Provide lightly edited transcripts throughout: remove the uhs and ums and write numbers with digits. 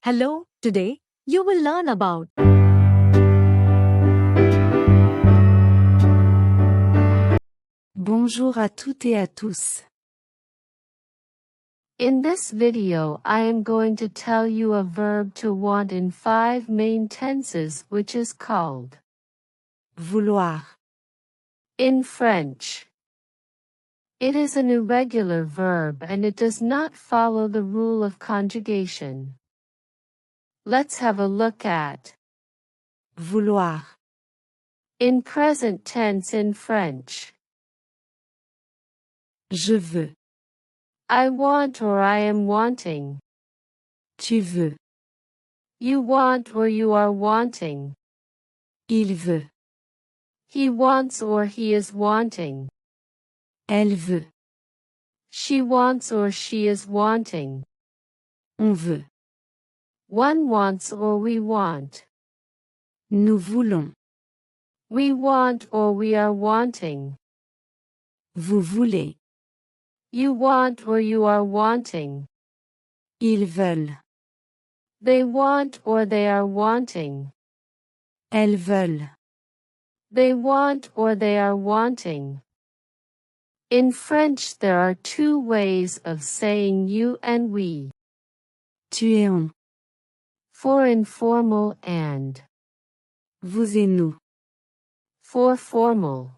Hello, today you will learn about Bonjour à toutes et à tous. In this video I am going to tell you a verb to want in 5 main tenses which is called Vouloir. in French. It is an irregular verb and it does not follow the rule of conjugation. Let's have a look at Vouloir. in present tense in French. Je veux. I want or I am wanting. Tu veux. You want or you are wanting. Il veut. He wants or he is wanting. Elle veut. She wants or she is wanting. On veut. One wants or we want. Nous voulons. We want or we are wanting. Vous voulez. You want or you are wanting. Ils veulent. They want or they are wanting. Elles veulent. They want or they are wanting. In French there are two ways of saying you and we. Tu et on. For informal and Vous et nous. for formal.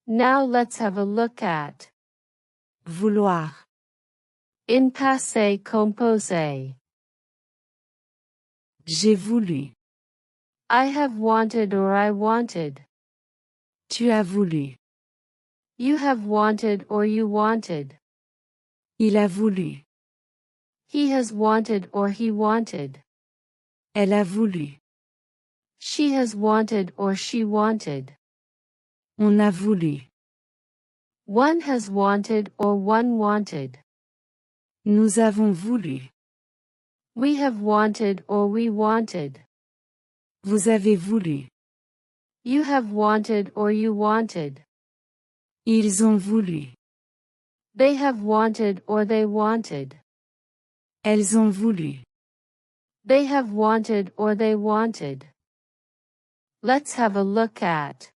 Now let's have a look at Vouloir. in Passé Composé. J'ai voulu. I have wanted or I wanted. Tu as voulu. You have wanted or you wanted. Il a voulu. He has wanted or he wanted. Elle a voulu. She has wanted or she wanted. On a voulu. One has wanted or one wanted. Nous avons voulu. We have wanted or we wanted. Vous avez voulu. You have wanted or you wanted. Ils ont voulu. They have wanted or they wanted. Elles ont voulu. They have wanted or they wanted. Let's have a look at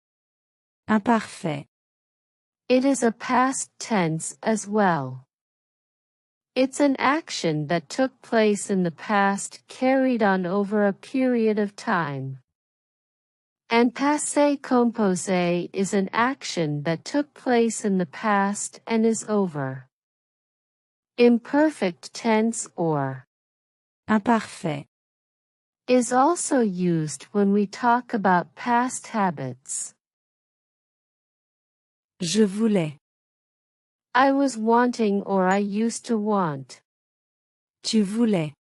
Imparfait. it is a past tense as well. It's an action that took place in the past carried on over a period of time. And passé composé is an action that took place in the past and is over. Imperfect tense or Imparfait. is also used when we talk about past habits. Je voulais. I was wanting or I used to want. Tu voulais.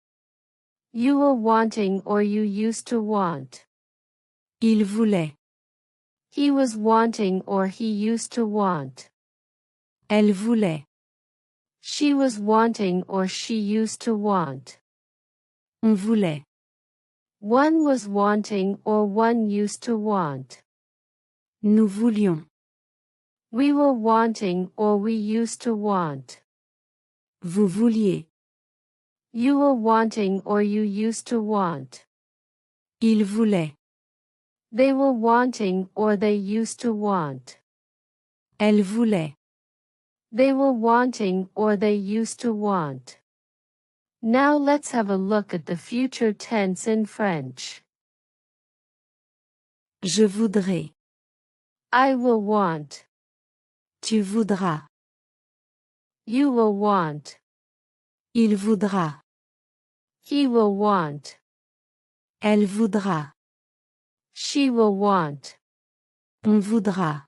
You were wanting or you used to want. Il voulait. He was wanting or he used to want. Elle voulait. She was wanting or she used to want. On voulait. One was wanting or one used to want. Nous voulions. We were wanting or we used to want. Vous vouliez. You were wanting or you used to want. Il voulait. They were wanting or they used to want. Elle voulait. They were wanting or they used to want. Now let's have a look at the future tense in French. Je voudrais. I will want. Tu voudras. You will want. Il voudra. He will want. Elle voudra. She will want. On voudra.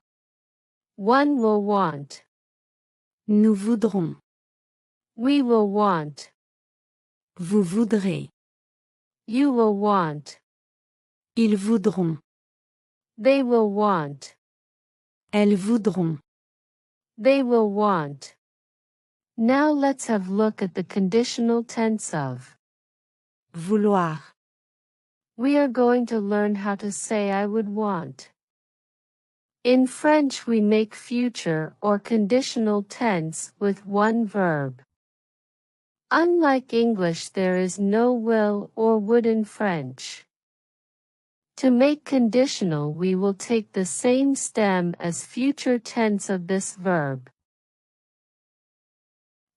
One will want. Nous voudrons. We will want. Vous voudrez. You will want. Ils voudront. They will want. Elles voudront. They will want. Now let's have a look at the conditional tense of Vouloir. we are going to learn how to say I would want. In French we make future or conditional tense with one verb. Unlike English, there is no will or would in French. To make conditional, we will take the same stem as future tense of this verb.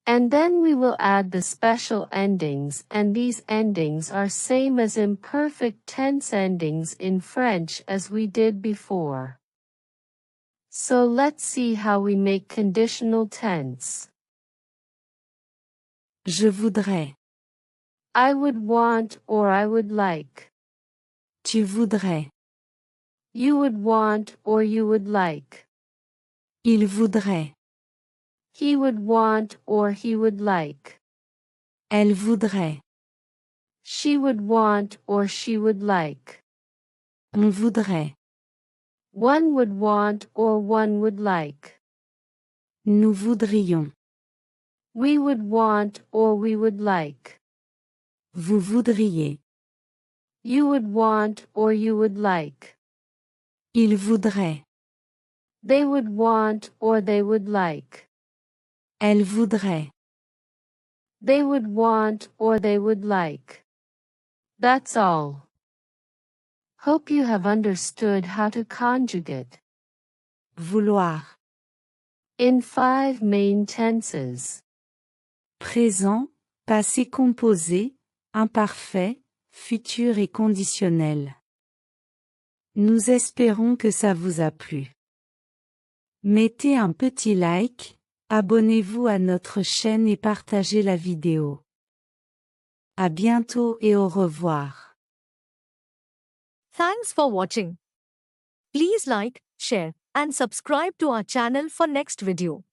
And then we will add the special endings, and these endings are same as imperfect tense endings in French as we did before. So let's see how we make conditional tense. Je voudrais. I would want or I would like. Tu voudrais. You would want or you would like. Il voudrait. He would want or he would like. Elle voudrait. She would want or she would like. On voudrait. One would want or one would like. Nous voudrions. We would want or we would like. Vous voudriez. You would want or you would like. Il voudrait. They would want or they would like. Elle voudrait. They would want or they would like. That's all. Hope you have understood how to conjugate Vouloir. in 5 main tenses. Présent, passé composé, imparfait, futur et conditionnel. Nous espérons que ça vous a plu. Mettez un petit like, abonnez-vous à notre chaîne et partagez la vidéo. À bientôt et au revoir. Thanks for watching. Please like, share, and subscribe to our channel for next video.